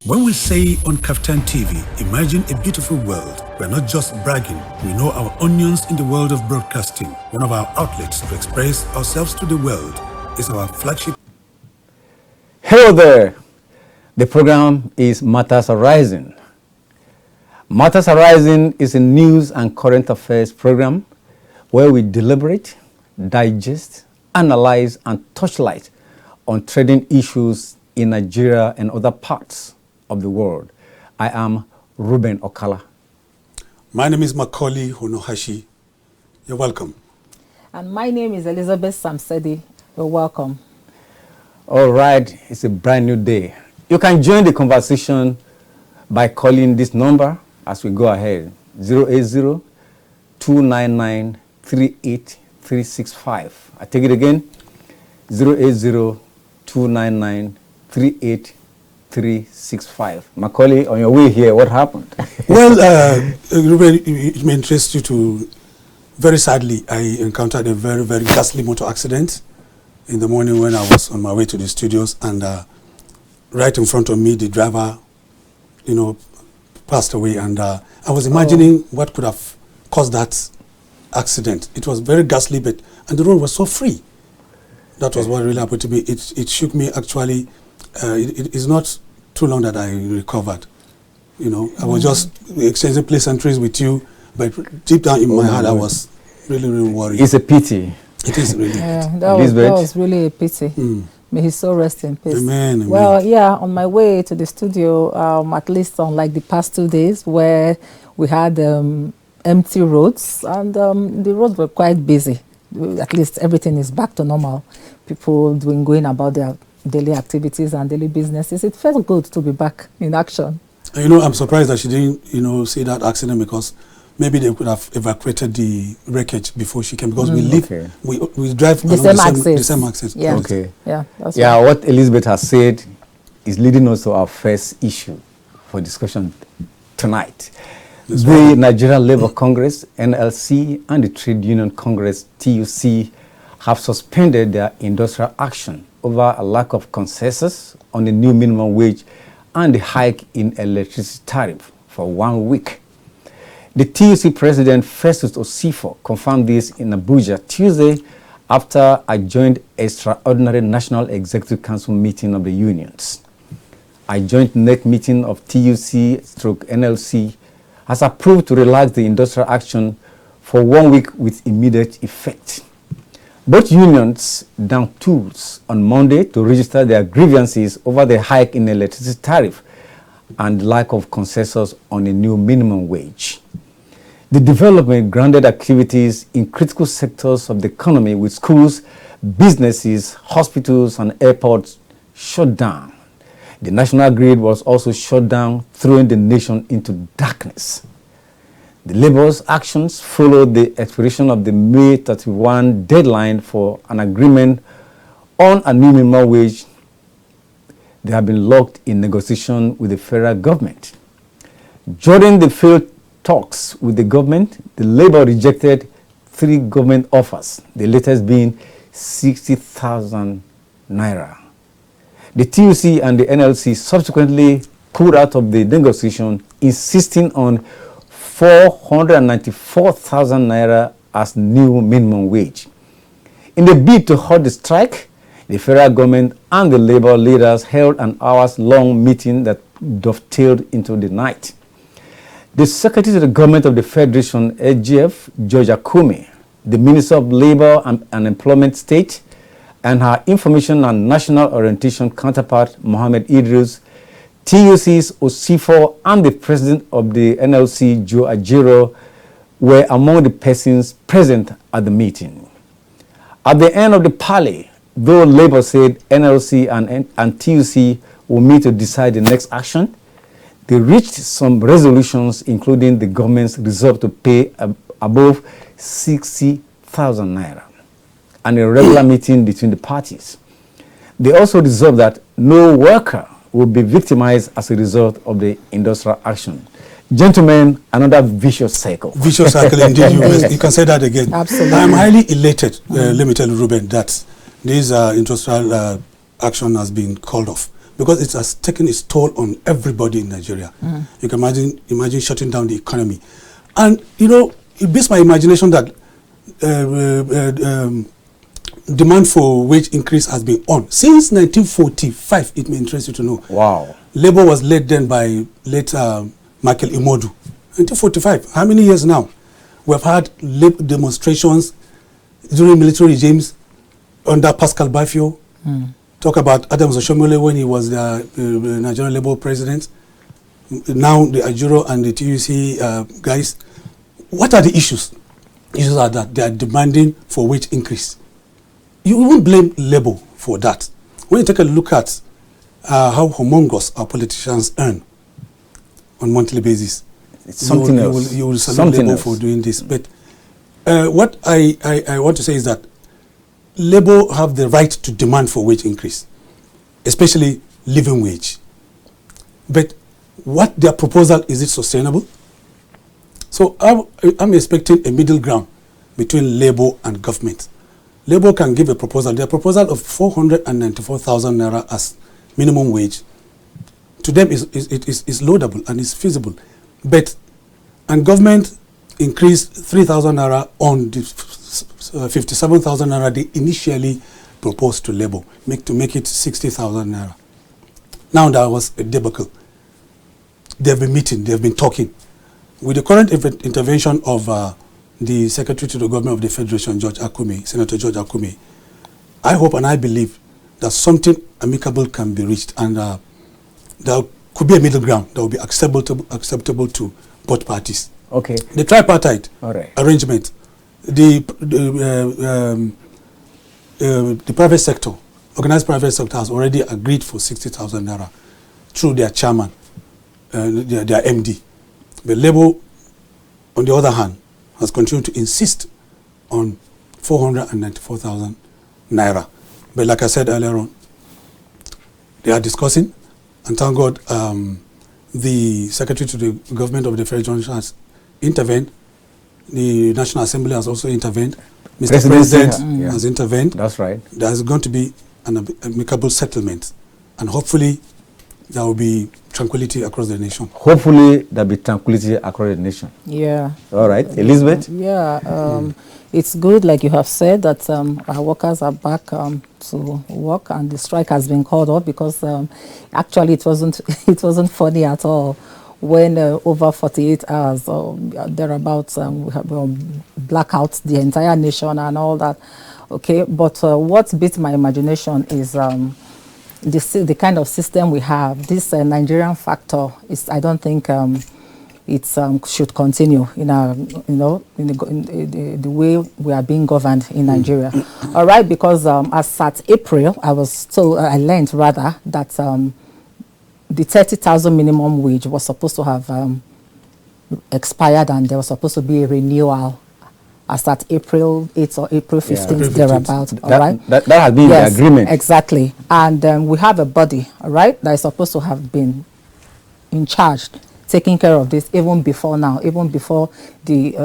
When we say on KAFTAN TV, imagine a beautiful world, we're not just bragging. We know our onions in the world of broadcasting. One of our outlets to express ourselves to the world is our flagship. Hello there. The program is Matters Arising. Matters Arising is a news and current affairs program where we deliberate, digest, analyze, and touchlight on trending issues in Nigeria and other parts of the world. I am Reuben Okala. My name is Maucauley, Hunohashi. You're welcome. And my name is Elizabeth Sam-Sebi. You're welcome. All right, it's a brand new day. You can join the conversation by calling this number as we go ahead. 080-299-38365. I take it again. 080-299-38365. Maucauley, on your way here, what happened? Well, Reuben, it may interest you to, very sadly, I encountered a very, very ghastly motor accident in the morning when I was on my way to the studios, and right in front of me, the driver, passed away, and I was imagining what could have caused that accident. It was very ghastly, and the road was so free. That was what really happened to me. It shook me, actually. It is not too long that I recovered. I was just exchanging pleasantries with you, but deep down in my heart, I was really, really worried. It's a pity. It is really. Yeah, that was really a pity. May his soul rest in peace. Amen. Well, yeah, on my way to the studio, at least on like the past 2 days, where we had empty roads, and the roads were quite busy. At least everything is back to normal. People going about their daily activities and daily businesses. It felt good to be back in action. I'm surprised that she didn't, see that accident, because maybe they could have evacuated the wreckage before she came, because we live, we drive the same axis. Yeah. Okay. Yeah. That's What Elizabeth has said is leading us to our first issue for discussion tonight. The Nigerian Labour Congress, NLC, and the Trade Union Congress, TUC, have suspended their industrial action over a lack of consensus on the new minimum wage and the hike in electricity tariff for 1 week. The TUC president, Festus Osifo, confirmed this in Abuja Tuesday after a joint extraordinary National Executive Council meeting of the unions. A joint NEC meeting of TUC/NLC has approved to relax the industrial action for 1 week with immediate effect. Both unions downed tools on Monday to register their grievances over the hike in electricity tariff and lack of consensus on a new minimum wage. The development grounded activities in critical sectors of the economy, with schools, businesses, hospitals, and airports shut down. The national grid was also shut down, throwing the nation into darkness. The labor's actions followed the expiration of the May 31 deadline for an agreement on a new minimum wage. They have been locked in negotiation with the federal government. During the failed talks with the government, the Labour rejected 3 government offers, the latest being 60,000 naira. The TUC and the NLC subsequently pulled out of the negotiation, insisting on 494,000 naira as new minimum wage. In the bid to halt the strike, the federal government and the labor leaders held an hours-long meeting that dovetailed into the night. The Secretary to the Government of the Federation, SGF, George Akume, the Minister of Labor and Employment State, and her Information and National Orientation counterpart, Mohammed Idris, TUC's Osifo, and the President of the NLC, Joe Ajero, were among the persons present at the meeting. At the end of the parley, though Labour said NLC and TUC will meet to decide the next action, they reached some resolutions, including the government's resolve to pay above 60,000 naira and a regular meeting between the parties. They also resolved that no worker will be victimized as a result of the industrial action. Gentlemen, another vicious cycle. Vicious cycle, indeed. You can say that again. Absolutely. I am highly elated, let me tell you, Reuben, that this industrial action has been called off. because it has taken its toll on everybody in Nigeria. You can imagine shutting down the economy. And, you know, it beats my imagination that demand for wage increase has been on. Since 1945, it may interest you to know. Wow. Labour was led then by late Michael Imodu. 1945, how many years now? We have had demonstrations during military regimes under Pascal Bafio. Talk about Adams Oshomole when he was the Nigerian Labour president. Now the Ajuro and the TUC guys. What are the issues? Issues are that they are demanding for wage increase. You won't blame Labour for that. When you take a look at how humongous our politicians earn on monthly basis, it's something else. You will salute Labour for doing this. But what I want to say is that Labour have the right to demand for wage increase, especially living wage. But what their proposal, is it sustainable? So I'm expecting a middle ground between Labour and government. Labour can give a proposal. Their proposal of 494,000 naira as minimum wage, to them is laudable and is feasible. And government increased 3,000 naira on the 57,000 naira they initially proposed to Labour, to make it 60,000 naira. Now there was a debacle. They've been meeting, they've been talking. With the current intervention of the Secretary to the Government of the Federation, Senator George Akume, I hope and I believe that something amicable can be reached, and there could be a middle ground that will be acceptable to both parties. Okay. The tripartite arrangement, the private sector, organized private sector, has already agreed for 60,000 naira through their chairman, their MD. But Labour, on the other hand, has continued to insist on 494,000 naira. But like I said earlier on, they are discussing, and thank God the Secretary to the Government of the Federation has intervened. The National Assembly has also intervened. Mr. President has intervened. That's right. There is going to be an amicable settlement, and hopefully there will be tranquility across the nation. Hopefully there will be tranquility across the nation. Yeah. All right. Elizabeth? Yeah. It's good, like you have said, that our workers are back to work, and the strike has been called off because actually it wasn't funny at all when over 48 hours or thereabouts we have blackout the entire nation and all that. Okay, but what beats my imagination is the kind of system we have. This Nigerian factor is, I don't think it should continue in our, the way we are being governed in Nigeria. All right, because as at April, I learned rather that the 30,000 minimum wage was supposed to have expired, and there was supposed to be a renewal as at April 8th or April 15th, thereabouts. All right, that has been the agreement. Exactly. And we have a body, all right, that is supposed to have been in charge, taking care of this even before now, even before the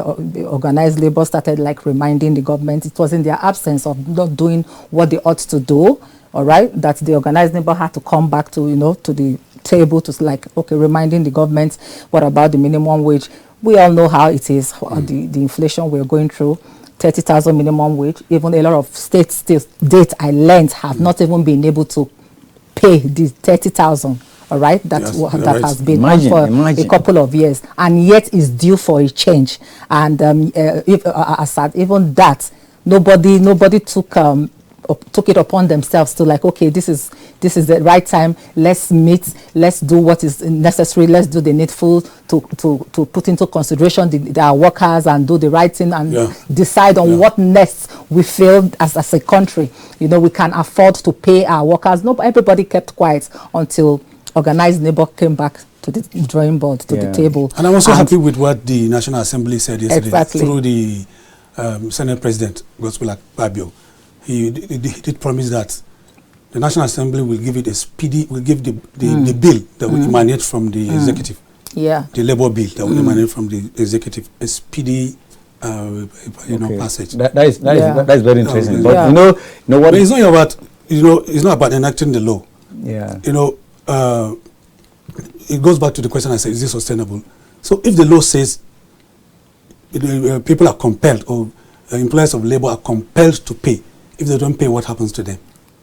organized labor started reminding the government. It was in their absence of not doing what they ought to do, all right, that the organized labor had to come back to, to the table to reminding the government, what about the minimum wage? We all know how it is, the inflation we're going through, 30,000 minimum wage. Even a lot of states till date, I learned, have not even been able to pay the 30,000. All right, that has been for a couple of years, and yet is due for a change. And even that, nobody took it upon themselves to okay, this is the right time. Let's meet. Let's do what is necessary. Let's do the needful to put into consideration our workers and do the right thing and decide on what next we feel as a country. We can afford to pay our workers. No, everybody kept quiet until organized labor came back to the drawing board, to the table. And I'm also happy with what the National Assembly said yesterday through the Senate President, Godswill Akpabio. He did promise that the National Assembly will give it a speedy, will give the bill that will emanate from the executive. Yeah. The labor bill that will emanate from the executive, a speedy passage. That is very interesting. But you know what? But it's not about it's not about enacting the law. Yeah. You know, it goes back to the question I said, is it sustainable? So if the law says people are compelled, or employers of labor are compelled to pay, if they don't pay, what happens to them?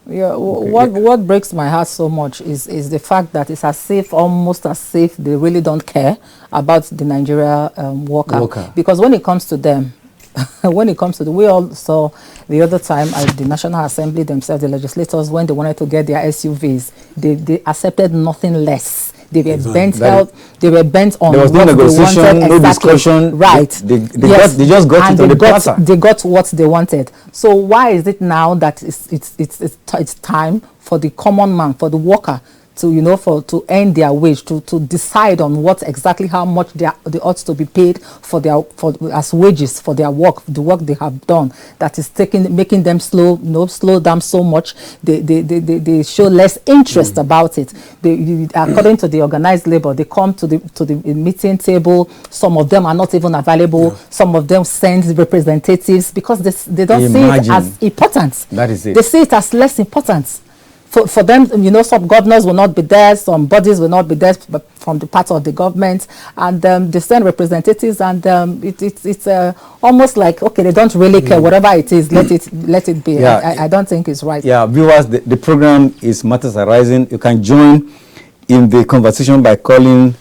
Yeah, what breaks my heart so much is the fact that it's as if, almost as if they really don't care about the Nigeria worker. Because when it comes to them, we all saw the other time at the National Assembly themselves, the legislators, when they wanted to get their SUVs, they accepted nothing less. They were bent out. They were bent on. There was no negotiation, no discussion. Right. They just got it on the platter. They got what they wanted. So why is it now that it's time for the common man, for the worker, to to earn their wage, to decide on what exactly how much they ought to be paid as wages for their work, the work they have done, that is making them slow down so much. They show less interest about it. According to the organized labor, they come to the meeting table. Some of them are not even available. Yeah. Some of them send representatives because they don't see it as important. That is it. They see it as less important. For them, some governors will not be there, some bodies will not be there from the part of the government, and they send representatives, and it's almost like, okay, they don't really care. Whatever it is, let it be. Yeah. I don't think it's right. Yeah, viewers, the program is Matters Arising. You can join in the conversation by calling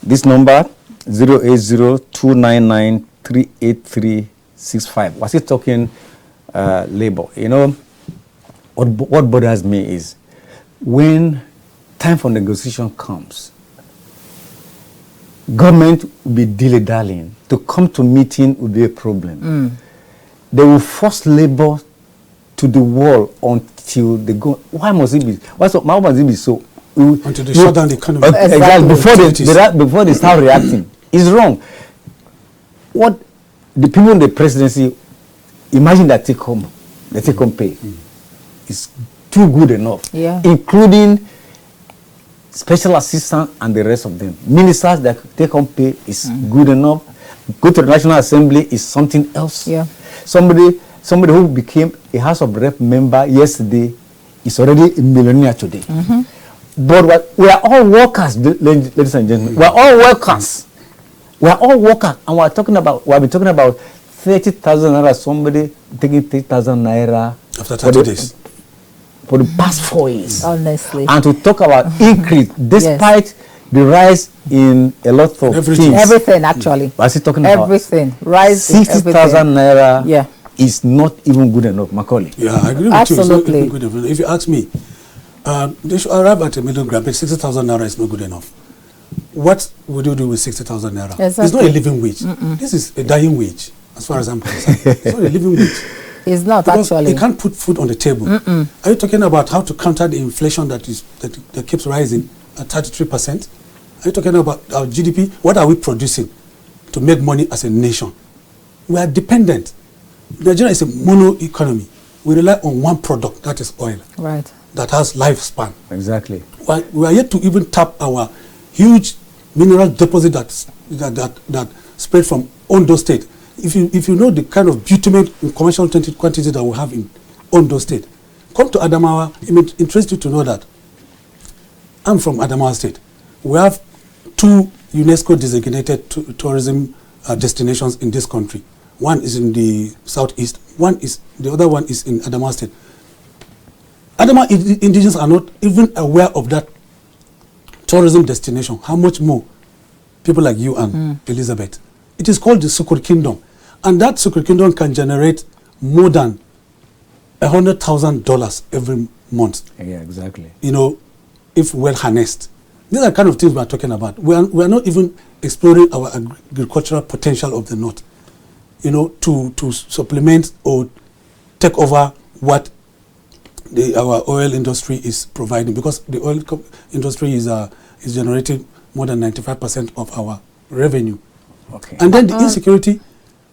this number 080-299-38365. Was he talking labor? What bothers me is when time for negotiation comes, government will be dilly-dallying. To come to meeting will be a problem. They will force labor to the wall until they go. Why must it be? Why must it be so? Until they shut down the economy. Exactly. Before they start reacting. It's wrong. What the people in the presidency, imagine that take-home pay. Is too good enough, including special assistant and the rest of them. Ministers that take home pay is good enough. Go to the National Assembly is something else. Yeah. Somebody who became a House of Rep member yesterday is already a millionaire today. But we are all workers, ladies and gentlemen. We are all workers. We are all workers, and we have been talking about 30,000 naira. Somebody taking 30,000 naira after 30 days. For the past 4 years. Honestly. And to talk about increase, despite the rise in a lot of things. Everything, actually. What's he talking everything. about? Rise 60,000 naira is not even good enough, Maucauley. Yeah, I agree with Absolutely. you. It's not even good enough. If you ask me, they should arrive at a middle ground, but 60,000 naira is not good enough. What would you do with 60,000 naira? Exactly. It's not a living wage. This is a dying wage, as far as I'm concerned. It's not a living wage. It's not, because actually. You can't put food on the table. Are you talking about how to counter the inflation that keeps rising at 33%? Are you talking about our GDP? What are we producing to make money as a nation? We are dependent. Nigeria is a mono economy. We rely on one product, that is oil. Right. That has lifespan. Exactly. We are yet to even tap our huge mineral deposit that spread from Ondo State. If you know the kind of bitumen in commercial quantity that we have in Ondo State, come to Adamawa. It may interest you to know that I'm from Adamawa State. We have 2 UNESCO designated tourism destinations in this country. One is in the southeast. The other one is in Adamawa State. Adamawa indigenous are not even aware of that tourism destination. How much more people like you and Elizabeth? It is called the Sukur Kingdom. And that Sukur Kingdom can generate more than $100,000 every month. Yeah, exactly. If well harnessed. These are the kind of things we are talking about. We are not even exploring our agricultural potential of the north, to supplement or take over what our oil industry is providing, because the oil industry is generating more than 95% of our revenue. Okay. And then the insecurity.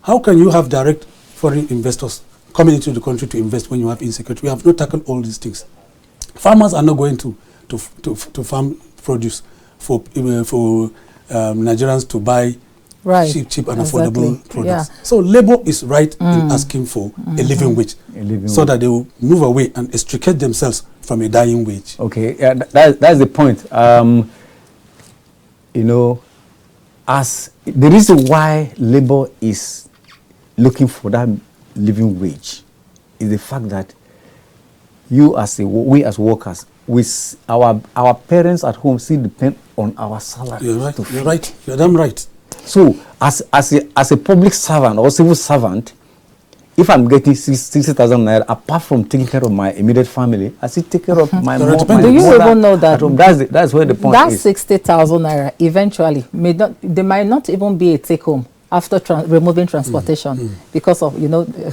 How can you have direct foreign investors coming into the country to invest when you have insecurity? We have not tackled all these things. Farmers are not going to farm produce for Nigerians to buy cheap and affordable products. Yeah. So labor is right in asking for a living wage, so that they will move away and extricate themselves from a dying wage. Okay, yeah, that's the point. You know, as the reason why labor is looking for that living wage is the fact that we as workers, with our parents at home still depend on our salary. You're right. You're right. You're damn right. So as a public servant or civil servant, if I'm getting 60,000 naira, apart from taking care of my immediate family, I still take care of my mother. Do you even know that? That's where the point that is. 60,000 naira eventually they might not even be a take home after removing transportation because of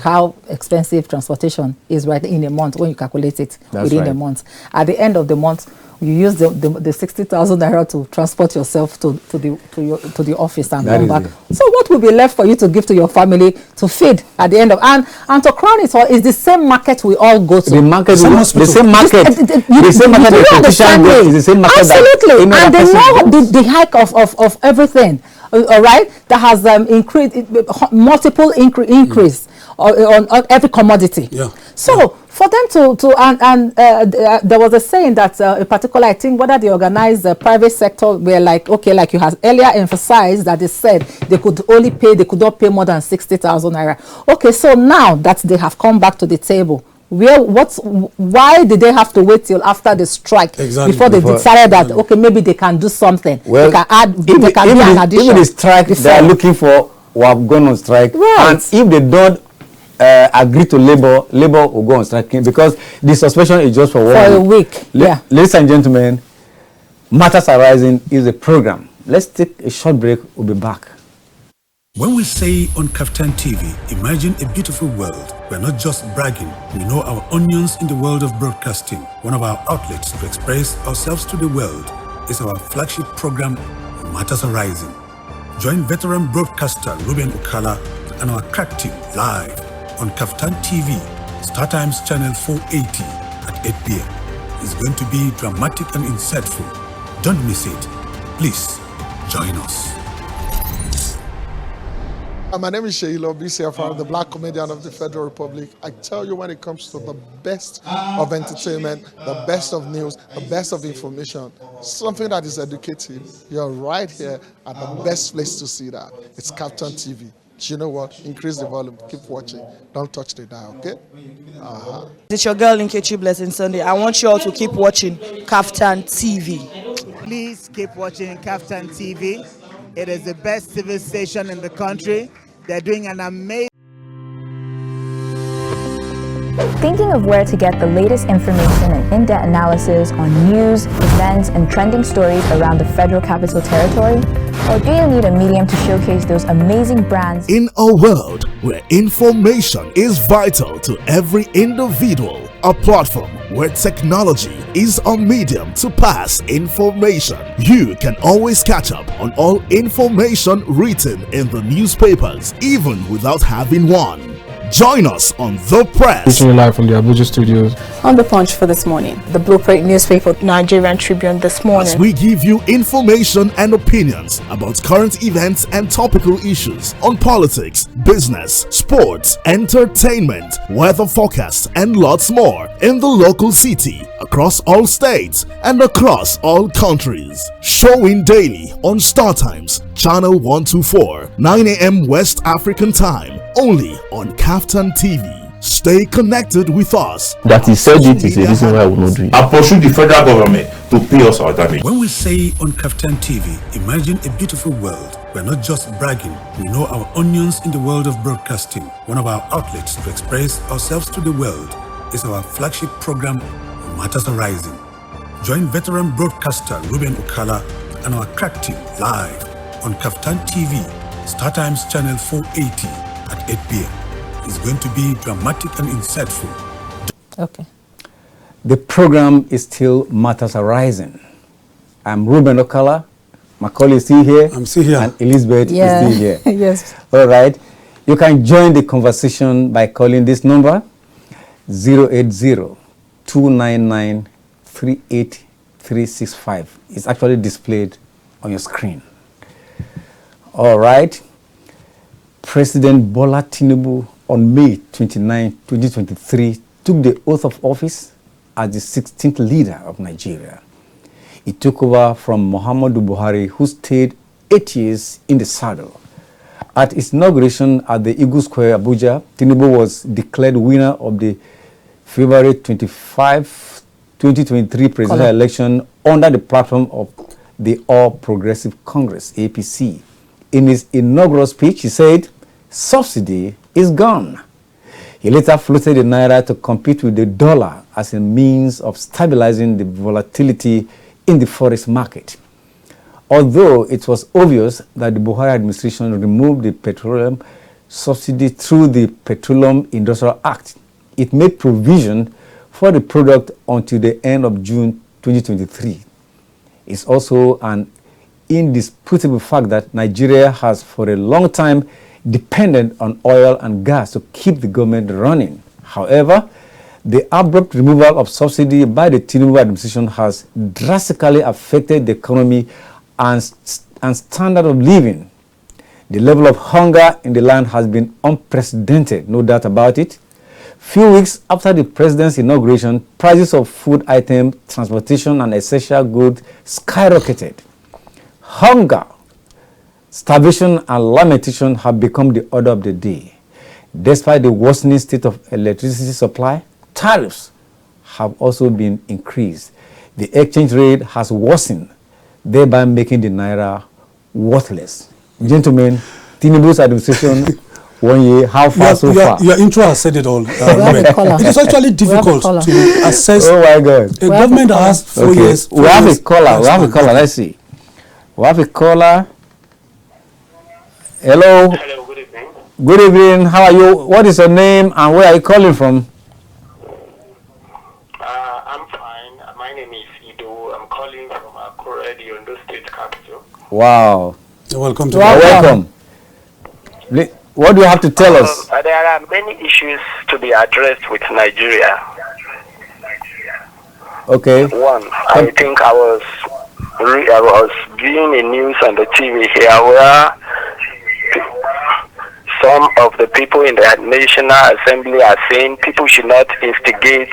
how expensive transportation is right in a month when you calculate it within a month. At the end of the month, you use the 60,000 naira to transport yourself to the office and come back. So what will be left for you to give to your family to feed at the end of and to crown it all is the same market we all go to. The market, the same market is the same market. Absolutely, and they know the hike of everything. All right, that has increased multiple increase on every commodity. Yeah. So for them there was a saying that in particular, I think whether the organized private sector were like, okay, like you have earlier emphasized that they said they could not pay more than 60,000 naira. Okay, so now that they have come back to the table, why did they have to wait till after the strike before they decided that okay, maybe they can do something? Well, they can add, they can do an addition. Even the strike they are looking for will have gone on strike, and if they don't agree to labor will go on strike because the suspension is just for 1 week. Ladies and gentlemen, Matters Arising is a program. Let's take a short break. We'll be back. When we say on KAFTAN TV, imagine a beautiful world, we're not just bragging, we know our onions in the world of broadcasting. One of our outlets to express ourselves to the world is our flagship program, Matters Arising. Join veteran broadcaster Reuben Okala and our crack team live on KAFTAN TV, Startimes channel 480 at 8 p.m. It's going to be dramatic and insightful. Don't miss it. Please join us. My name is Sheila BCFR, the Black Comedian of the Federal Republic. I tell you, when it comes to the best of entertainment, the best of news, the best of information, something that is educative, you're right here at the best place to see that. It's KAFTAN TV. You know what? Increase the volume. Keep watching. Don't touch the dial, okay? It's your girl Nkechi Blessing Sunday. I want you all to keep watching KAFTAN TV. Please keep watching KAFTAN TV. It is the best TV station in the country. They're doing an amazing. Thinking of where to get the latest information and in-depth analysis on news, events, and trending stories around the Federal Capital Territory? Or do you need a medium to showcase those amazing brands? In a world where information is vital to every individual, a platform where technology is a medium to pass information, you can always catch up on all information written in the newspapers, even without having one. Join us on The Press. Reaching you live from the Abuja studios. On The Punch for this morning. The Blueprint newspaper, Nigerian Tribune this morning. As we give you information and opinions about current events and topical issues on politics, business, sports, entertainment, weather forecasts, and lots more in the local city, across all states, and across all countries. Showing daily on Startimes, channel 124, 9 a.m. West African time, only on KAFTAN TV. Stay connected with us. That he said it is a reason why I will not do it. I pursue the federal government to pay us our damage. When we say on KAFTAN TV, imagine a beautiful world, we're not just bragging, we know our onions in the world of broadcasting. One of our outlets to express ourselves to the world is our flagship program, Matters Arising. Join veteran broadcaster Reuben Okala and our crack team live on KAFTAN TV, Startimes channel 480 at 8 p.m. It's going to be dramatic and insightful. Okay. The program is still Matters Arising. I'm Reuben Okala. Maucauley is still here. I'm still here. And Elizabeth is still here. Yes. All right. You can join the conversation by calling this number 080-299-38365. It's actually displayed on your screen. All right. President Bola Tinubu on May 29, 2023 took the oath of office as the 16th leader of Nigeria. He took over from Muhammadu Buhari, who stayed 8 years in the saddle. At its inauguration at the Eagle Square, Abuja, Tinubu was declared winner of the February 25, 2023 presidential election under the platform of the All Progressive Congress, APC. In his inaugural speech, he said, "Subsidy is gone." He later floated the naira to compete with the dollar as a means of stabilizing the volatility in the forex market. Although it was obvious that the Buhari administration removed the petroleum subsidy through the Petroleum Industrial Act, it made provision for the product until the end of June 2023. It's also an indisputable fact that Nigeria has for a long time depended on oil and gas to keep the government running. However, the abrupt removal of subsidy by the Tinubu administration has drastically affected the economy and standard of living. The level of hunger in the land has been unprecedented, no doubt about it. Few weeks after the president's inauguration, prices of food items, transportation, and essential goods skyrocketed. Hunger, starvation, and lamentation have become the order of the day. Despite the worsening state of electricity supply, tariffs have also been increased. The exchange rate has worsened, thereby making the naira worthless. Gentlemen, Tinubu's administration 1 year, how far so far? Your intro has said it all. It is actually difficult to assess. Oh my God. A government that has 4 years. We have a caller. We have a caller. Let's see. We have a caller. Hello. Hello, good evening. Good evening. How are you? What is your name and where are you calling from? I'm fine. My name is Ido. I'm calling from Akure, the Ondo State capital. Wow. You're welcome to welcome. What do you have to tell us? There are many issues to be addressed with Nigeria. Okay. One, I think I was viewing a news on the TV here where some of the people in the National Assembly are saying people should not instigate,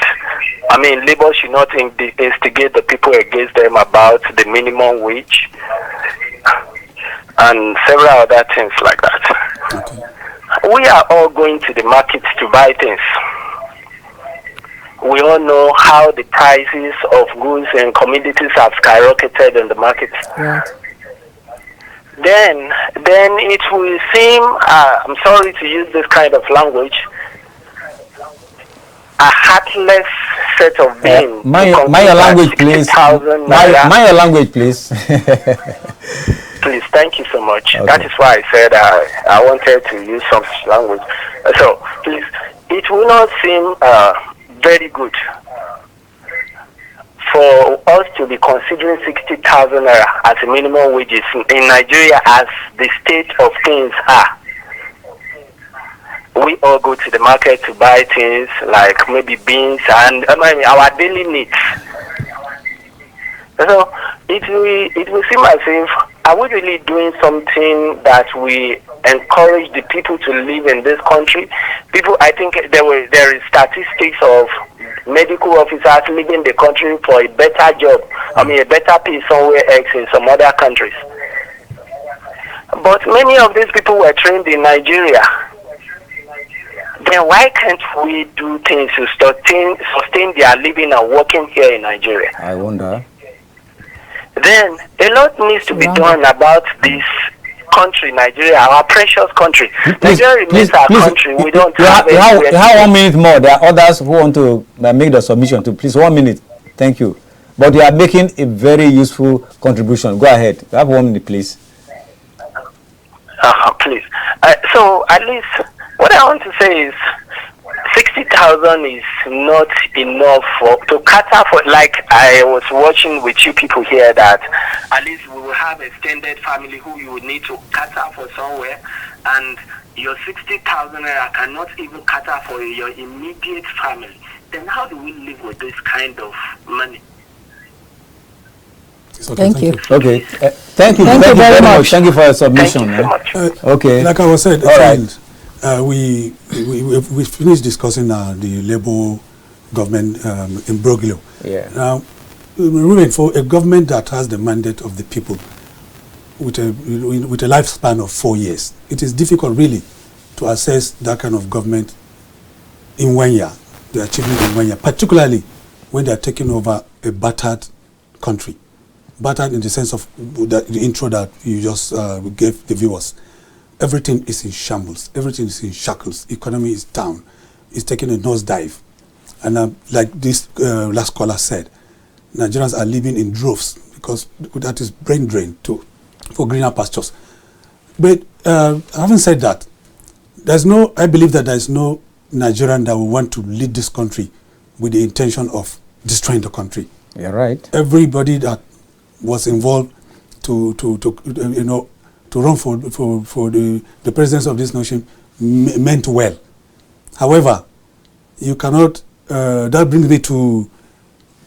labor should not instigate the people against them about the minimum wage and several other things like that. Okay. We are all going to the market to buy things. We all know how the prices of goods and commodities have skyrocketed in the market. Right. Then it will seem, I'm sorry to use this kind of language, a heartless set of beings. Mind your language, please. Mind your language, please. Please, thank you so much. Okay. That is why I said I wanted to use some language. So, please, it will not seem very good for us to be considering 60,000 naira as a minimum wages in Nigeria as the state of things are. We all go to the market to buy things like maybe beans and our daily needs. So it will seem as if, are we really doing something that we encourage the people to live in this country? People, I think there is statistics of medical officers leaving the country for a better job, a better pay somewhere else in some other countries. But many of these people were trained in Nigeria. Then why can't we do things to sustain their living and working here in Nigeria? I wonder. Then a lot needs to be done about this country, Nigeria, our precious country. Nigeria remains our country. We don't have. You have 1 minute more. There are others who want to make the submission. To please 1 minute. Thank you. But you are making a very useful contribution. Go ahead. You have 1 minute, please. Please. So at least what I want to say is 60,000 is not enough to cater for, like I was watching with you people here, that at least we will have extended family who you would need to cater for somewhere, and your 60,000 naira cannot even cater for your immediate family. Then how do we live with this kind of money? Okay, thank you. Okay. Thank you very much. Thank you for your submission. Thank you so much. Okay. Like I was saying, all right. We finished discussing the labor government imbroglio. Yeah. Now, Reuben, for a government that has the mandate of the people with a lifespan of 4 years, it is difficult really to assess that kind of government in 1 year, the achievement in 1 year, particularly when they are taking over a battered country. Battered in the sense of the intro that you just gave the viewers. Everything is in shambles. Everything is in shackles. Economy is down. It's taking a nosedive. And like this last caller said, Nigerians are living in droves because that is brain drain for greener pastures. But having said that, I believe that there is no Nigerian that will want to lead this country with the intention of destroying the country. You're right. Everybody that was involved to run for the presidency of this nation meant well. However, you cannot. That brings me to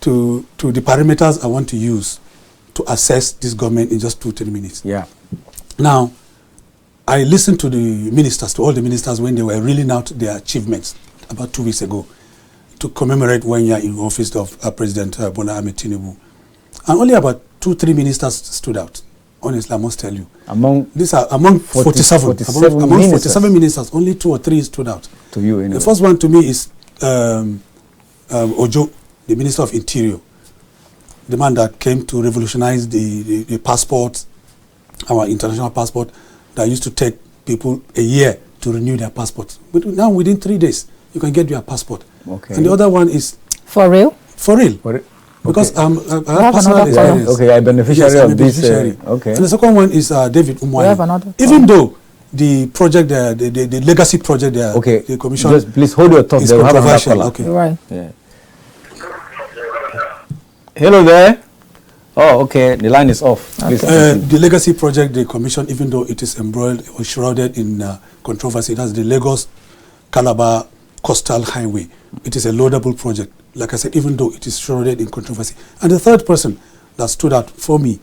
the parameters I want to use to assess this government in just 2-3 minutes. Yeah. Now, I listened to all the ministers when they were reeling out their achievements about 2 weeks ago to commemorate 1 year in office of President Bola Ahmed Tinubu, and only about 2-3 ministers stood out. Honestly, I must tell you. Among 47 ministers, only 2 or 3 stood out. To you, anyway. The first one to me is Ojo, the Minister of Interior, the man that came to revolutionize the passport, our international passport, that used to take people a year to renew their passport. But now within 3 days, you can get your passport. Okay. And the other one is... For real? For real. Because I have personal experience. Okay, I'm a beneficiary of this. Okay. And the second one is David Umwani. Even though the project, the legacy project, the commission. Just please hold your thoughts. Is controversial. Okay. Right. Yeah. Hello there. Oh, okay. The line is off. The legacy project, the commission, even though it is embroiled or shrouded in controversy, it has the Lagos-Calabar Coastal Highway. It is a laudable project. Like I said, even though it is shrouded in controversy. And the third person that stood out for me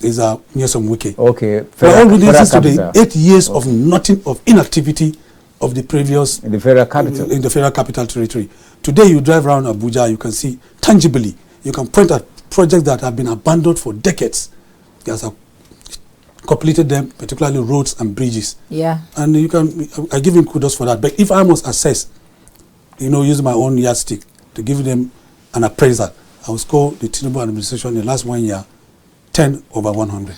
is Nyesom Wike. Okay. We're all witnesses to the 8 years of inactivity of the previous... In the federal capital. In the federal capital territory. Today you drive around Abuja, you can see tangibly, you can point at projects that have been abandoned for decades. He has completed them, particularly roads and bridges. Yeah. And I give him kudos for that. But if I must assess, using my own yardstick to give them an appraisal, I will score the Tinubu administration in the last 1 year 10 over 100.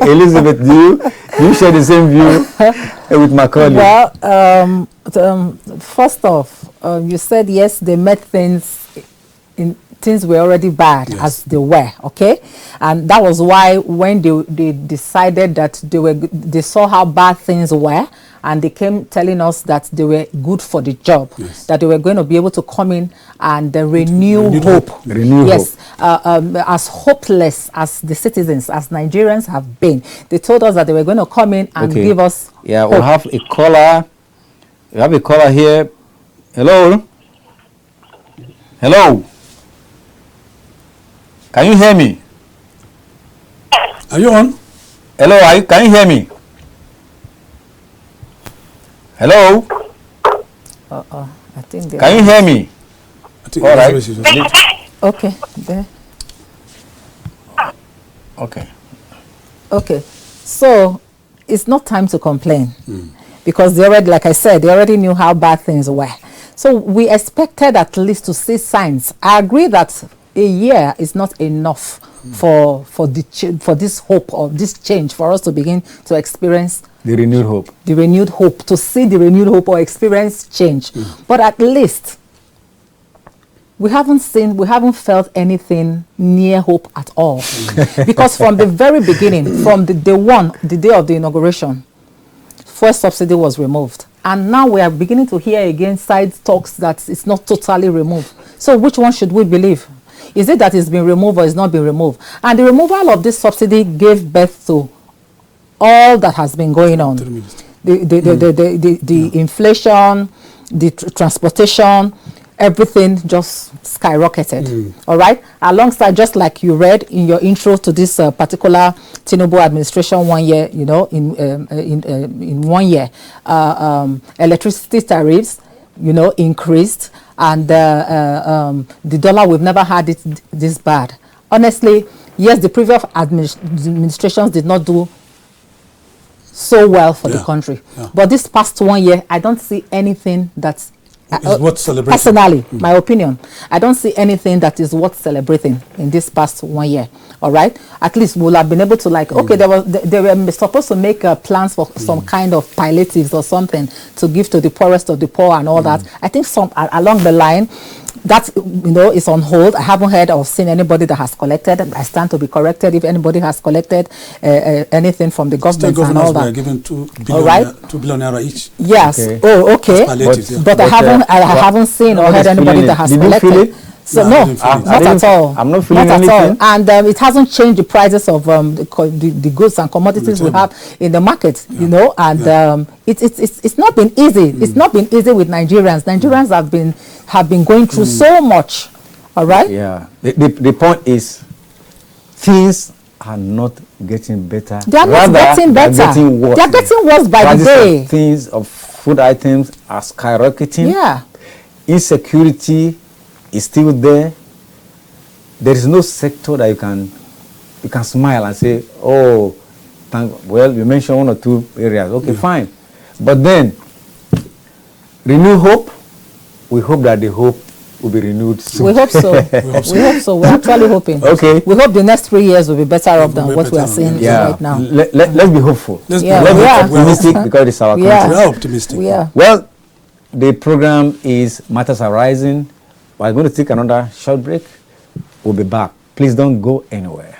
Elizabeth, do you share the same view with Maucauley? Well, first off, you said yes, they met things were already bad as they were, okay? And that was why when they decided that they saw how bad things were, and they came telling us that they were good for the job, that they were going to be able to come in and renew hope. As hopeless as the citizens, as Nigerians have been, they told us that they were going to come in and give us hope. We'll have a caller. We have a caller here. Hello? Hello? Can you hear me? Are you on? Hello, can you hear me? Hello? I think can you hear me? All right. Okay. There. Okay. Okay. So it's not time to complain because they already, like I said, they already knew how bad things were. So we expected at least to see signs. I agree that a year is not enough for this hope or this change for us to begin to experience the renewed hope. The renewed hope, to see the renewed hope or experience change. But at least we haven't felt anything near hope at all. Because from the very beginning, from the day of the inauguration, first subsidy was removed. And now we are beginning to hear again side talks that it's not totally removed. So which one should we believe? Is it that it's been removed or it's not been removed? And the removal of this subsidy gave birth to all that has been going on. The inflation, the transportation, everything just skyrocketed. All right? Alongside, just like you read in your intro to this particular Tinubu administration 1 year, in 1 year, electricity tariffs increased, and the dollar, we've never had it this bad. Honestly, yes, the previous administrations did not do so well for the country. Yeah. But this past 1 year, I don't see anything that's worth celebrating. Personally, my opinion, I don't see anything that is worth celebrating in this past 1 year. All right, at least we'll have been able to okay, they were supposed to make plans for some kind of palliatives or something to give to the poorest of the poor and all that. I think some along the line, that is on hold. I haven't heard or seen anybody that has collected. I stand to be corrected if anybody has collected anything from the government and all that. Were given 2 billion naira each. Yes. Okay. Oh, okay. But I haven't seen or heard anybody that has collected. So no, not at all. I'm not feeling anything. And it hasn't changed the prices of the goods and commodities we have in the market, and it's not been easy. It's not been easy with Nigerians. Nigerians have been going through so much. All right? Yeah. The point is, things are not getting better. They are not getting better. They are getting worse. They are getting worse by the day. Things of food items are skyrocketing. Yeah. Insecurity is still there. There is no sector that you can smile and say, oh, well, you mentioned 1 or 2 areas. Okay, fine. But then, renew hope. We hope that the hope will be renewed soon. We hope so. We hope so. We're actually hoping. Okay. We hope the next 3 years will be better off than what we are seeing right now. Let's be hopeful. Let's be optimistic because it's our country. We are optimistic. Well, the program is Matters Arising. We're going to take another short break. We'll be back. Please don't go anywhere.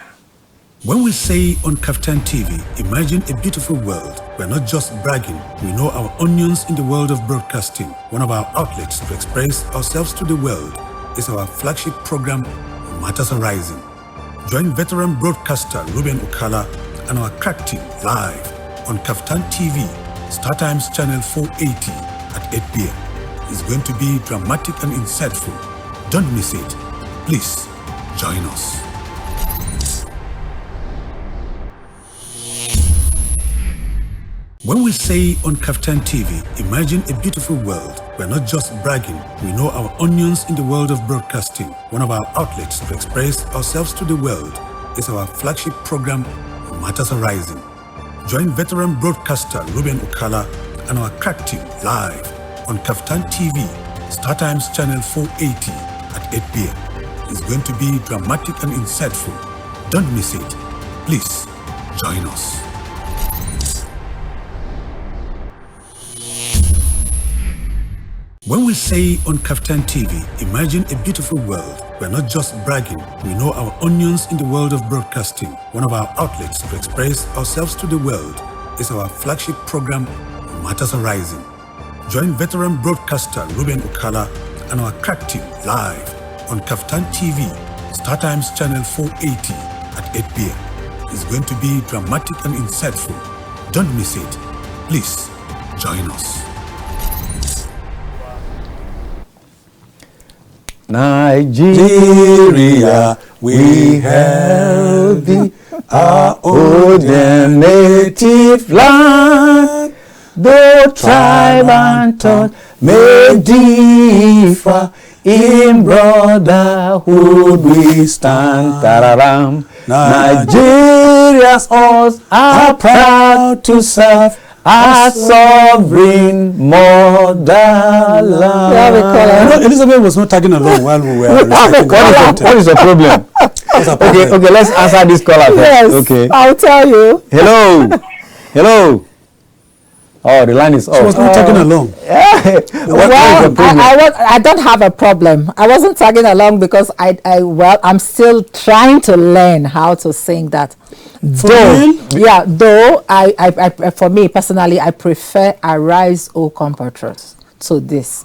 When we say on KAFTAN TV, imagine a beautiful world, we're not just bragging. We know our onions in the world of broadcasting. One of our outlets to express ourselves to the world is our flagship program, Matters Arising. Join veteran broadcaster Reuben Okala and our crack team live on KAFTAN TV, Startimes channel 480 at 8 p.m. It's going to be dramatic and insightful. Don't miss it. Please join us. When we say on KAFTAN TV, imagine a beautiful world, we're not just bragging. We know our onions in the world of broadcasting. One of our outlets to express ourselves to the world is our flagship program, Matters Arising. Join veteran broadcaster Reuben Okala and our crack team live on KAFTAN TV, Startimes channel 480 at 8 p.m. It's going to be dramatic and insightful. Don't miss it. Please join us. When we say on KAFTAN TV, imagine a beautiful world, we're not just bragging. We know our onions in the world of broadcasting. One of our outlets to express ourselves to the world is our flagship program, Matters Arising. Join veteran broadcaster Reuben Okala and our crack team live on KAFTAN TV, Startimes channel 480 at 8 p.m. It's going to be dramatic and insightful. Don't miss it. Please join us. Nigeria, we hail thee, our old and native land. Though tribe and tongue may differ, in brotherhood we stand. Tararam. Nigeria's us are proud to serve our sovereign motherland. Elizabeth was not tagging along while we were What is the problem? Okay, let's answer this caller first. Yes, okay. I'll tell you. Hello. Oh, the line is off. She was not tagging along. I don't have a problem. I wasn't tagging along because I'm still trying to learn how to sing that. Though I for me personally, I prefer "Arise, O Compatriots" to this.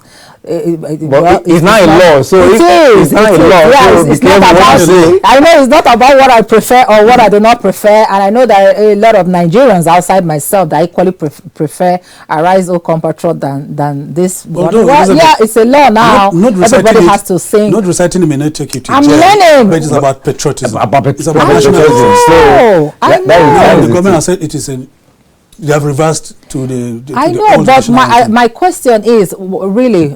It's not a law, so it's not a law. Yes, it's not about. I know it's not about what I prefer or what I do not prefer, and I know that a lot of Nigerians outside myself that equally prefer "Arise, O Compatriot" than this one. It's a law now. Everybody has to sing. Not reciting may not take you to I'm jail. learning. But it's about patriotism. It's about nationalism. I know. The government has said it is a they have reversed to the I the know, old but national anthem. my question is really,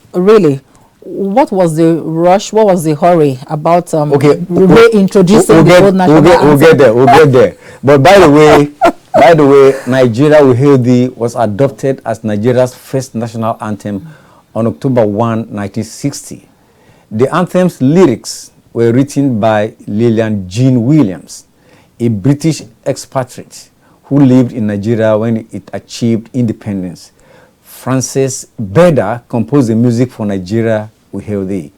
what was the rush? What was the hurry about reintroducing the old national anthem? We'll get there. But by the way, Nigeria Will Hail Thee was adopted as Nigeria's first national anthem on October 1, 1960. The anthem's lyrics were written by Lillian Jean Williams, a British expatriate who lived in Nigeria when it achieved independence. Frances Beda composed the music for Nigeria Will Hail Thee.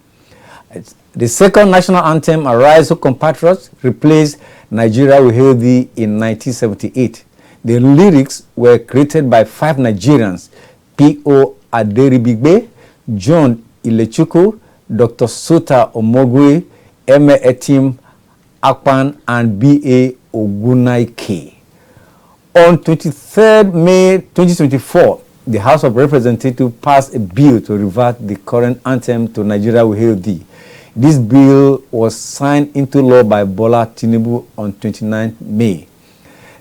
The second national anthem, Arise, O Compatriots, replaced Nigeria Will Hail Thee in 1978. The lyrics were created by 5 Nigerians, P.O. Aderibigbe, John Ilechukwu, Dr. Sota Omogwe, Eme Etim Akpan, and B.A. Ogunaike. On 23rd May 2024, the House of Representatives passed a bill to revert the current anthem to Nigeria Will Hail Thee. This bill was signed into law by Bola Tinubu on 29 May.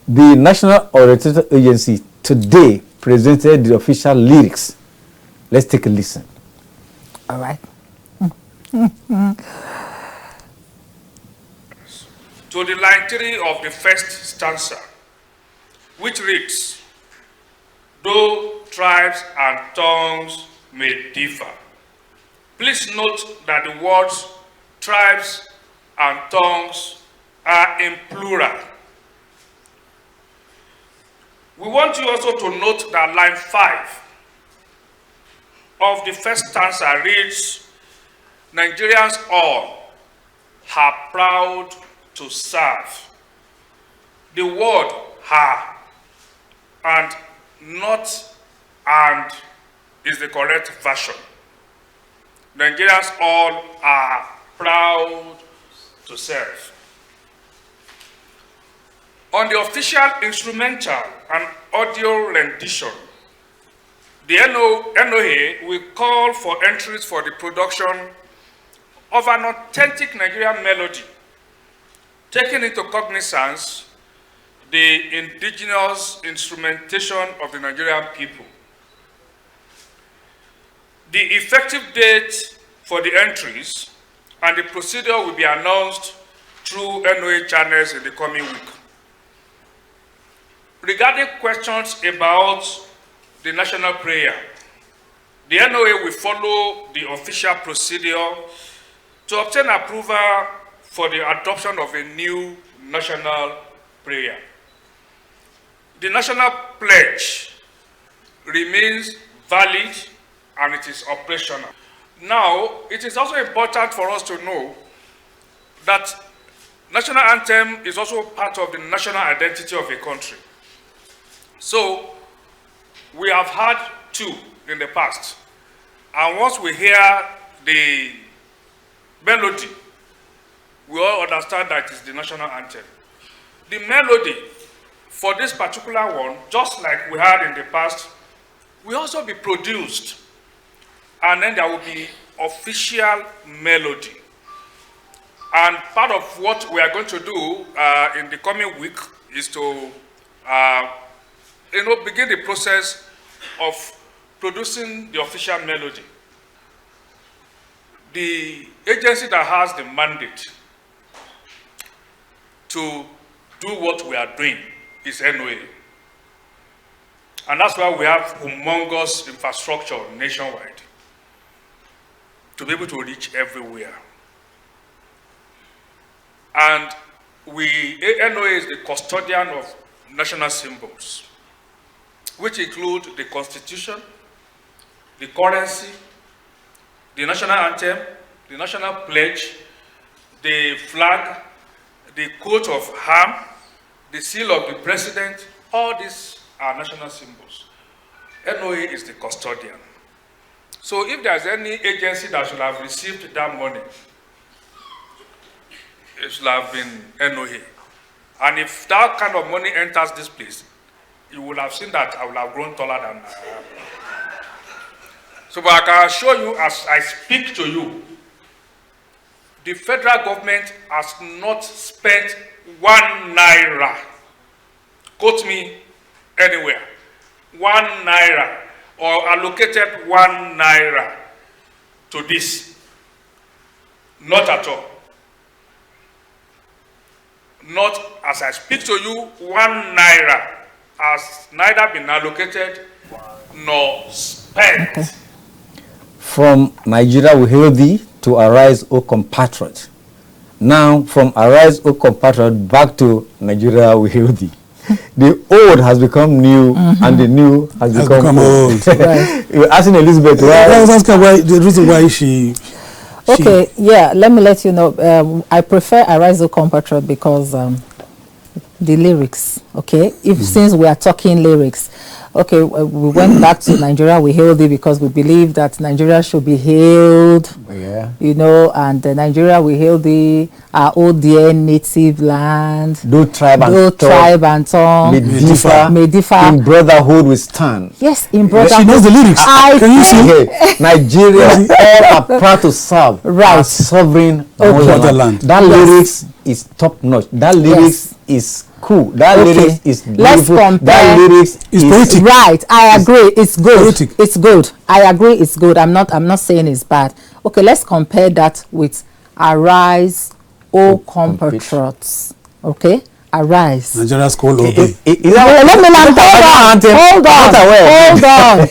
The National Orientation Agency today presented the official lyrics. Let's take a listen. All right. To the line 3 of the first stanza, which reads, though tribes and tongues may differ. Please note that the words tribes and tongues are in plural. We want you also to note that line 5 of the first stanza reads, Nigerians all are proud to serve. The word "ha" and not "and" is the correct version. Nigerians all are proud to serve. On the official instrumental and audio rendition, the NOA will call for entries for the production of an authentic Nigerian melody, taking into cognizance the indigenous instrumentation of the Nigerian people. The effective date for the entries and the procedure will be announced through NOA channels in the coming week. Regarding questions about the national prayer, the NOA will follow the official procedure to obtain approval for the adoption of a new national prayer. The national pledge remains valid and it is operational. Now, it is also important for us to know that national anthem is also part of the national identity of a country. So, we have had 2 in the past. And once we hear the melody, we all understand that it is the national anthem. The melody for this particular one, just like we had in the past, will also be produced. And then there will be official melody. And part of what we are going to do in the coming week is to begin the process of producing the official melody. The agency that has the mandate to do what we are doing is NOA. And that's why we have humongous infrastructure nationwide to be able to reach everywhere. And NOA is the custodian of national symbols, which include the Constitution, the currency, the national anthem, the national pledge, the flag, the coat of arms, the seal of the president. All these are national symbols. NOA is the custodian. So if there's any agency that should have received that money, it should have been NOA. And if that kind of money enters this place, you will have seen that I will have grown taller than I am. So but I can assure you, as I speak to you, the federal government has not spent 1 naira, quote me, anywhere. 1 naira or allocated 1 naira to this. Not at all. Not as I speak to you, 1 naira has neither been allocated nor spent. Okay. From Nigeria we hail thee to arise, O compatriot. Now, from arise, O compatriot, back to Nigeria we hail thee. The old has become new, and the new has become old. Right. You're asking Elizabeth why? I was asking why, the reason why she. Okay, yeah, let me let you know. I prefer Arise, O Compatriot because the lyrics, okay? Since we are talking lyrics, okay, we went back to Nigeria, we hailed it because we believe that Nigeria should be hailed, you know, and Nigeria, we hailed the our old dear native land. Do tribe and tongue. May differ. In brotherhood we stand. Yes, in brotherhood. She knows the lyrics. Can you see? Nigeria all are proud to serve our sovereign motherland. That lyrics is top notch. That lyrics is cool. That lyrics is beautiful. Let's compare. That lyrics is poetic. Right, I agree. It's good. Poetic. It's good. I agree. It's good. I'm not saying it's bad. Okay, let's compare that with Arise, O compatriots. Okay, arise. Nigeria's called Obey. Let me land. Hold on.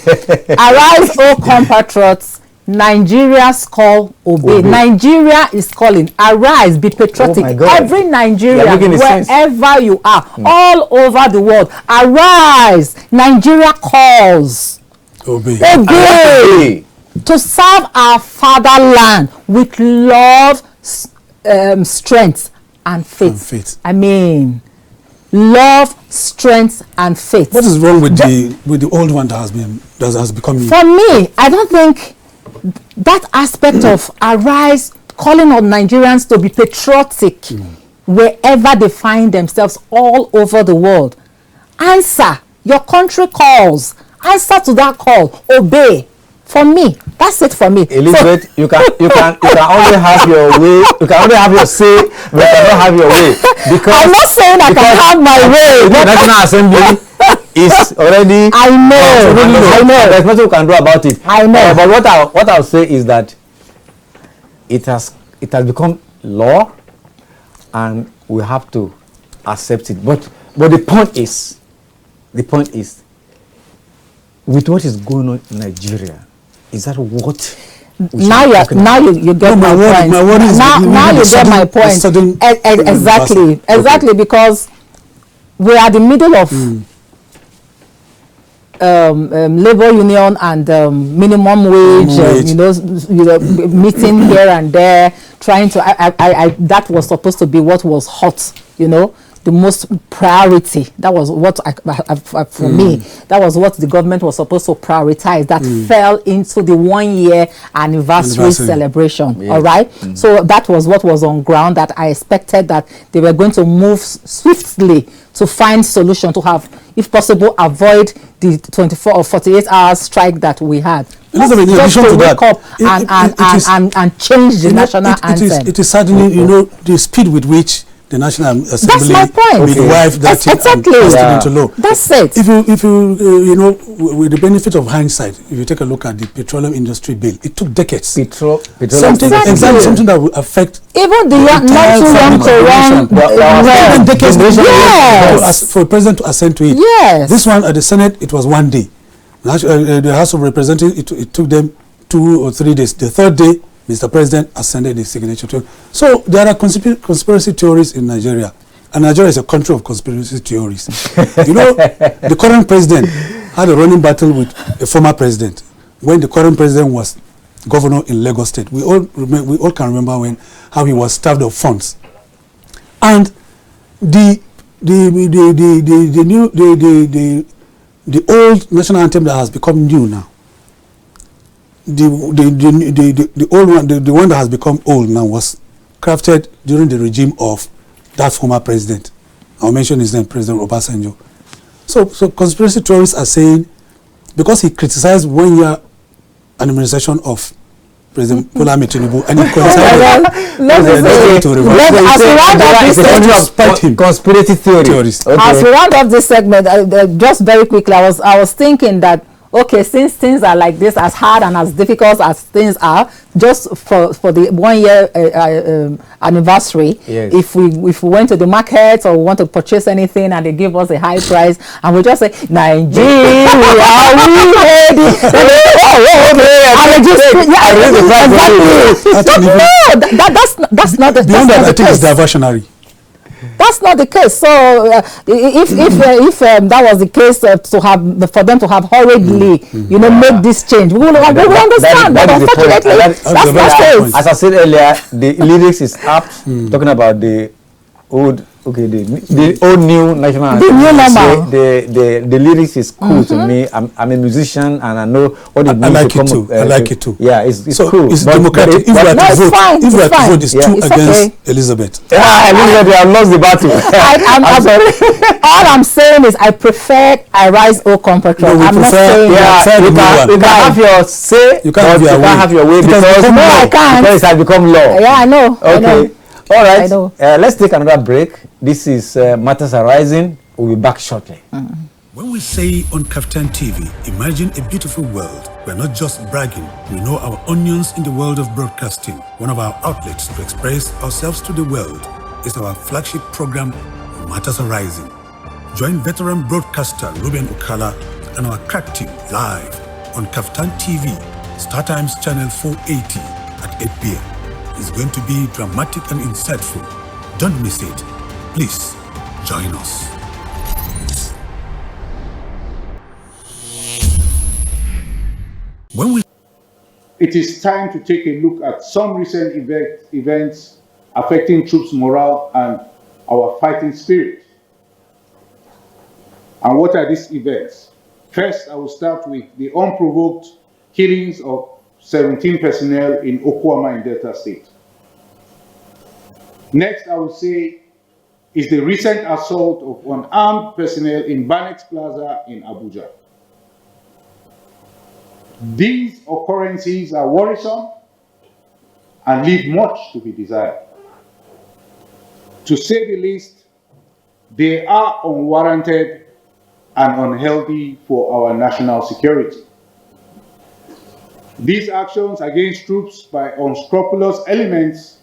Arise, O compatriots. Nigeria's call obey. Nigeria is calling. Arise, be patriotic. Every Nigerian, wherever you are, all over the world, arise. Nigeria calls. Obey. To serve our fatherland with love, strength, and faith. I mean, love, strength, and faith. What is wrong with the old one that has become new? For me, I don't think that aspect of arise, calling on Nigerians to be patriotic wherever they find themselves all over the world. Answer. Your country calls. Answer to that call. Obey. For me, that's it for me. Elizabeth, you can only have your way. You can only have your say, but you cannot have your way. Because I'm not saying I can have my way. The National Assembly is already. I know. There's nothing we can do about it. I know. But what I'll say is that it has become law, and we have to accept it. But the point is, with what is going on in Nigeria, is that what? Now you get my point. Now you get my point. Exactly, because we are the middle of labor union and minimum wage. You know, meeting here and there, trying to. That was supposed to be what was hot. You know, the most priority. That was what for me. That was what the government was supposed to prioritize. That fell into the 1 year anniversary celebration. All right. So that was what was on ground. That I expected that they were going to move swiftly to find solution to have, if possible, avoid the 24 or 48 hours strike that we had. Elizabeth, in addition to wake that, up and change the national anthem. It is saddening, you know, the speed with which the National Assembly. That's my point. Midwife that into law. That's it. If you you know, with the benefit of hindsight, if you take a look at the petroleum industry bill, it took decades. Something that will affect even the not too long decades. Yes. For the president to assent to it. Yes. This one at the Senate, it was 1 day. The House of Representatives, it took them 2 or 3 days. The third day, Mr. President ascended the signature to it. So there are conspiracy theories in Nigeria. And Nigeria is a country of conspiracy theories. You know, the current president had a running battle with a former president. When the current president was governor in Lagos State, we all can remember how he was starved of funds. And the old national anthem that has become new now, the old one, the one that has become old now, was crafted during the regime of that former president. I'll mention his name, President Obasanjo. So conspiracy theorists are saying, because he criticized 1 year administration of President Tinubu, and he considered conspiracy theories. Okay. As we round up this segment, just very quickly, I was thinking that, okay, since things are like this, as hard and as difficult as things are, just for the 1 year anniversary, yes. if we went to the market or want to purchase anything and they give us a high price and we just say, Nigeria, we ready? That's not the beyond that, I think it's diversionary. That's not the case. So if that was the case, for them to have hurriedly, make this change, we will understand. But unfortunately, that's not the case. As I said earlier, the lyrics is apt, talking about the old. Okay, the old new national anthem. The new normal. The lyrics is cool to me. I'm a musician and I know what it means. I like it too. Yeah, it's so cool. It's democratic. If we are to vote, it's 2 against Elizabeth. Elizabeth, I lost the battle. I'm sorry. All I'm saying is I prefer I rise O compatriot. I'm not saying you can have your say. You can't have your way because I can't. Because it has become law. Yeah, I know. Okay. All right, let's take another break. This is Matters Arising. We'll be back shortly. When we say on KAFTAN TV, imagine a beautiful world, we're not just bragging. We know our onions in the world of broadcasting. One of our outlets to express ourselves to the world is our flagship program, Matters Arising. Join veteran broadcaster Reuben Okala and our crack team live on KAFTAN TV, Startimes channel 480 at 8 p.m. It's going to be dramatic and insightful. Don't miss it. Please join us. It is time to take a look at some recent events affecting troops' morale and our fighting spirit. And what are these events? First, I will start with the unprovoked killings of 17 personnel in Okala in Delta State. Next, I will say is the recent assault of unarmed personnel in Banex Plaza in Abuja. These occurrences are worrisome and leave much to be desired. To say the least, they are unwarranted and unhealthy for our national security. These actions against troops by unscrupulous elements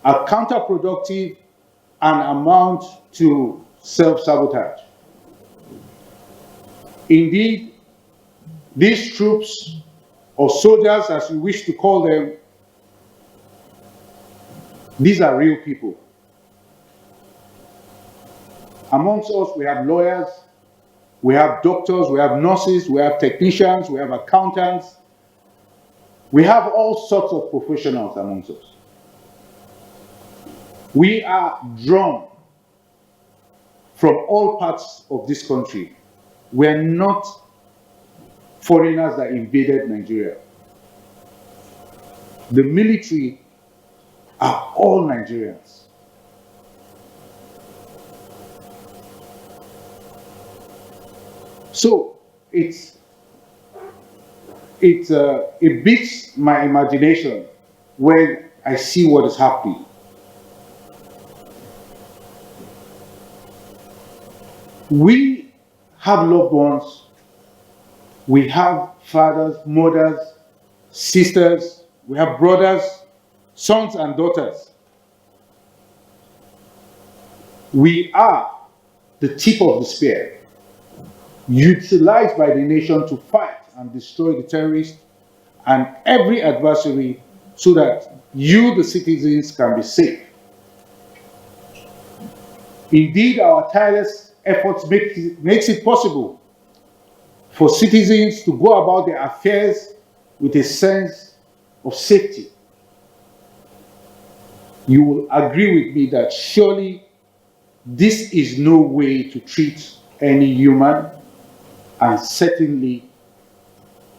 are counterproductive and amount to self-sabotage. Indeed, these troops, or soldiers as you wish to call them, these are real people. Amongst us, we have lawyers, we have doctors, we have nurses, we have technicians, we have accountants. We have all sorts of professionals amongst us. We are drawn from all parts of this country. We are not foreigners that invaded Nigeria. The military are all Nigerians. So it beats my imagination when I see what is happening. We have loved ones, we have fathers, mothers, sisters, we have brothers, sons and daughters. We are the tip of the spear, utilized by the nation to fight and destroy the terrorists and every adversary so that you, the citizens, can be safe. Indeed, our tireless efforts makes it possible for citizens to go about their affairs with a sense of safety. You will agree with me that surely this is no way to treat any human, and certainly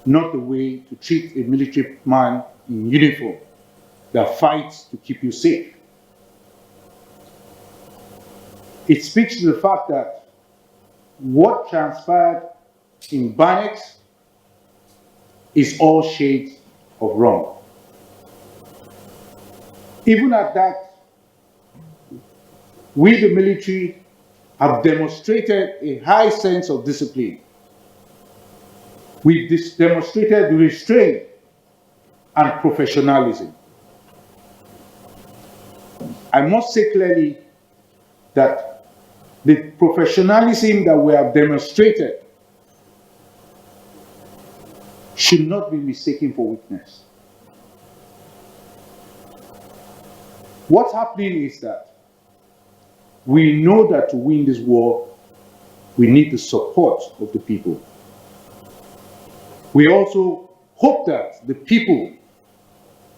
not the way to treat a military man in uniform that fights to keep you safe. It speaks to the fact that what transpired in Banex is all shades of wrong. Even at that, we, the military, have demonstrated a high sense of discipline. We demonstrated restraint and professionalism. I must say clearly that the professionalism that we have demonstrated should not be mistaken for weakness. What's happening is that we know that to win this war, we need the support of the people. We also hope that the people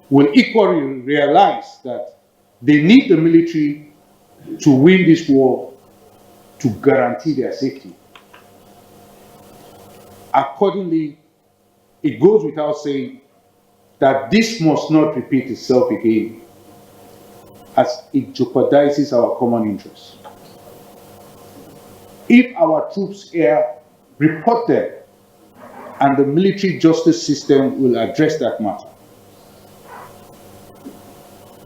will equally realize that they need the military to win this war to guarantee their safety. Accordingly, it goes without saying that this must not repeat itself again, as it jeopardizes our common interests. If our troops here, report them, and the military justice system will address that matter.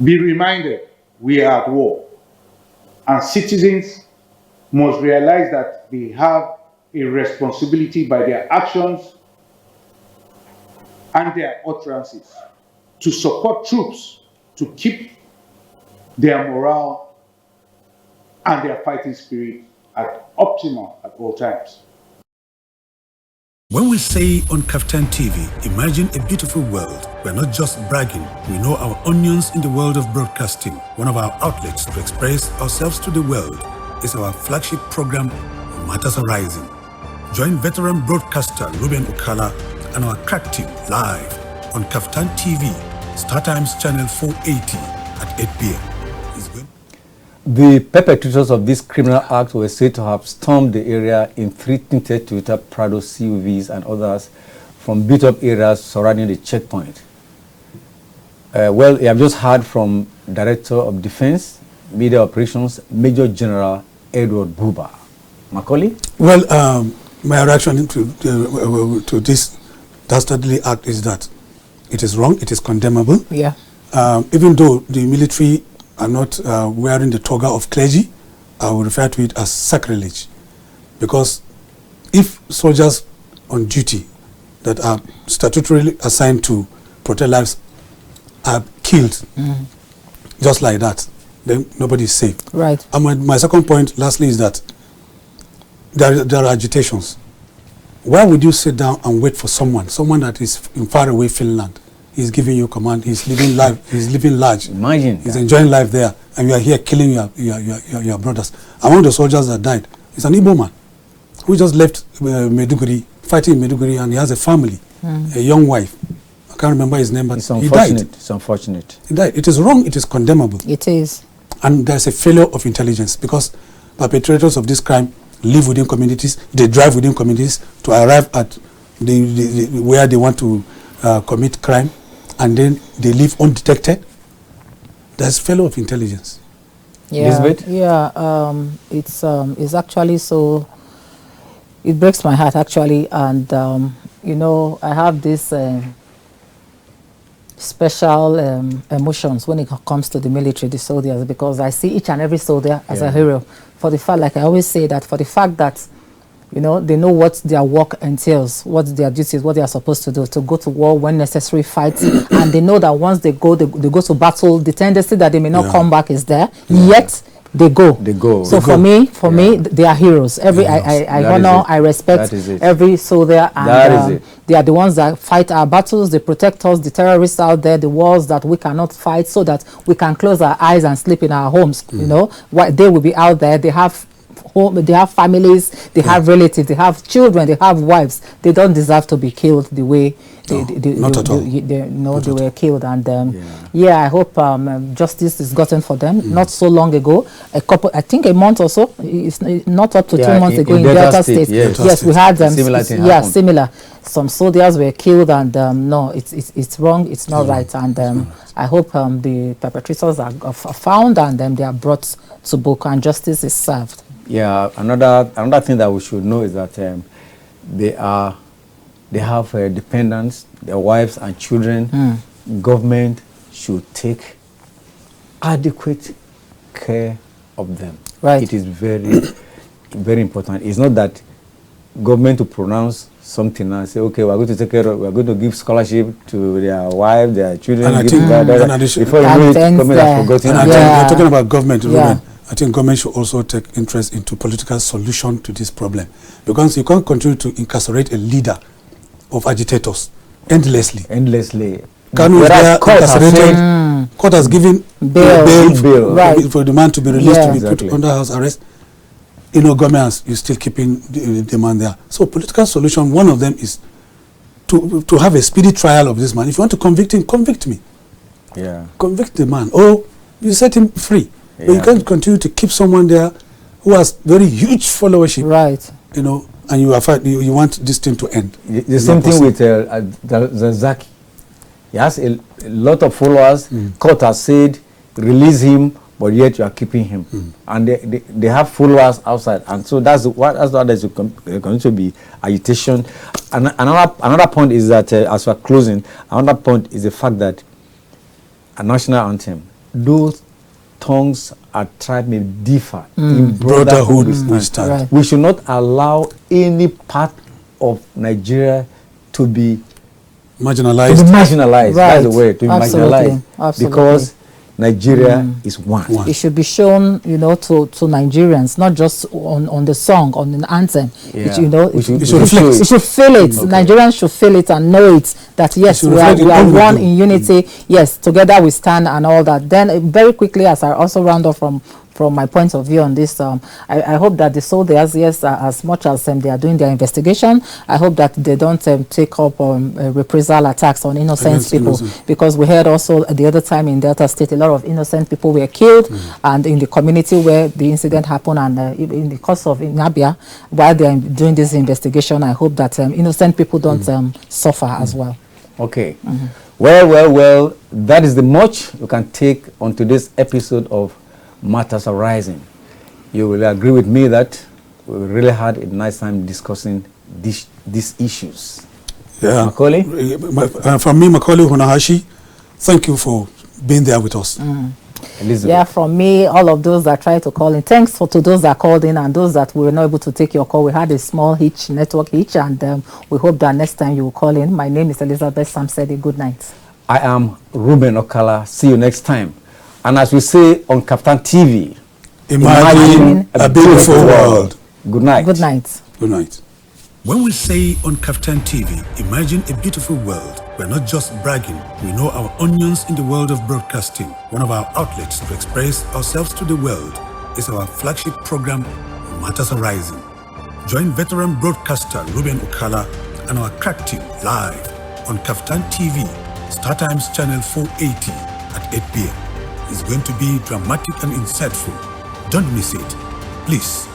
Be reminded, we are at war, and citizens must realize that they have a responsibility by their actions and their utterances to support troops to keep their morale and their fighting spirit at optimal at all times. When we say on KAFTAN TV, imagine a beautiful world, we're not just bragging, we know our onions in the world of broadcasting. One of our outlets to express ourselves to the world is our flagship program, Matters Arising. Join veteran broadcaster Reuben Okala and our crack team live on KAFTAN TV, Startimes channel 480 at 8 p.m. The perpetrators of this criminal act were said to have stormed the area in 3 tinted Toyota Prado CUVs and others from beat-up areas surrounding the checkpoint. Well, we have just heard from Director of Defense, Media Operations, Major General Edward Buba. Maucauley? Well, my reaction to this dastardly act is that it is wrong, it is condemnable. Yeah. Even though the military are not wearing the toga of clergy, I will refer to it as sacrilege. Because if soldiers on duty that are statutorily assigned to protect lives are killed just like that, then nobody is safe. Right. And my second point, lastly, is that there are agitations. Why would you sit down and wait for someone that is in faraway Finland? He's giving you command. He's living life. He's living large. Imagine. He's enjoying life there, and you are here killing your brothers. Among the soldiers that died is an Igbo man who just left Maiduguri, fighting in Maiduguri, and he has a family, a young wife. I can't remember his name, but he died. It's unfortunate. He died. It is wrong. It is condemnable. It is. And there's a failure of intelligence because perpetrators of this crime live within communities. They drive within communities to arrive at where they want to commit crime. And then they leave undetected. There's failure of intelligence. Yeah, Elizabeth? Yeah. It's actually so. It breaks my heart actually, and you know, I have this special emotions when it comes to the military, the soldiers, because I see each and every soldier as a hero. For the fact, like I always say, that for the fact that, you know, they know what their work entails, what their duties, what they are supposed to do, to go to war when necessary, fight, and they know that once they go to battle, the tendency that they may not come back is there, yet they go. They go. So for me, they are heroes. I honor, I respect every soldier, and they are the ones that fight our battles, they protect us, the terrorists out there, the wars that we cannot fight, so that we can close our eyes and sleep in our homes. You know, they will be out there, they have home, they have families, they have relatives, they have children, they have wives. They don't deserve to be killed the way they were killed. And I hope justice is gotten for them. Not so long ago, I think a month or so, it's not up to 2 months ago in Delta State. Yes, we had similar. Some soldiers were killed, and no, it's wrong, it's not right, and I hope the perpetrators are found, and they are brought to book and justice is served. Yeah, another thing that we should know is that they have dependents, their wives and children. Government should take adequate care of them. Right. It is very, very important. It's not that government to pronounce something and say, okay, we're going to take care of, we're going to give scholarship to their wife, their children. And I think, before you know it, government has forgotten. And I think you're talking about government, Reuben. I think government should also take interest into political solution to this problem, because you can't continue to incarcerate a leader of agitators endlessly. Kanu is there incarcerated. Court has given bail right. for the man to be released, to be put under house arrest. You know, government is still keeping the man there. So political solution, one of them is to have a speedy trial of this man. If you want to convict him, convict me. Yeah. Convict the man. Or you set him free. Yeah. But you can't continue to keep someone there who has very huge followership. Right. You know, and you want this thing to end. The same thing with Zaki. He has a lot of followers. Court has said, release him, but yet you are keeping him. And they have followers outside. And so that's what there's going to be agitation. And another point is that, as we're closing, another point is the fact that a national anthem, those tongues and tribe may differ in brotherhood we stand. Right. We should not allow any part of Nigeria to be marginalized. Right. That's the way, to be marginalized. Absolutely. Because Nigeria is one. It should be shown, you know, to Nigerians, not just on the song, on an anthem. Yeah. It should feel it. Okay. Nigerians should feel it and know it, that yes, we are one in unity. Yes, together we stand and all that. Then very quickly, as I also round off from my point of view on this, I hope that the soldiers, yes, as much as they are doing their investigation, I hope that they don't take up reprisal attacks on innocent people. Because we heard also the other time in Delta State, a lot of innocent people were killed, and in the community where the incident happened, and in the course of in Abia, while they are doing this investigation, I hope that innocent people don't suffer as well. Okay. Well, that is the much you can take on today's episode of Matters Arising. You will agree with me that we really had a nice time discussing these issues. Yeah. Maucauley? From me, Maucauley, Hunohashi, thank you for being there with us. Elizabeth. Yeah, from me, all of those that tried to call in, thanks to those that called in and those that were not able to take your call. We had a small network hitch, and we hope that next time you will call in. My name is Elizabeth Sam-Sebi. Good night. I am Reuben Okala. See you next time. And as we say on KAFTAN TV, imagine a beautiful world. Good night. Good night. Good night. When we say on KAFTAN TV, imagine a beautiful world, we're not just bragging. We know our onions in the world of broadcasting. One of our outlets to express ourselves to the world is our flagship program, Matters Arising. Join veteran broadcaster Reuben Okala and our crack team live on KAFTAN TV, Startimes channel 480 at 8 p.m. It's going to be dramatic and insightful. Don't miss it. Please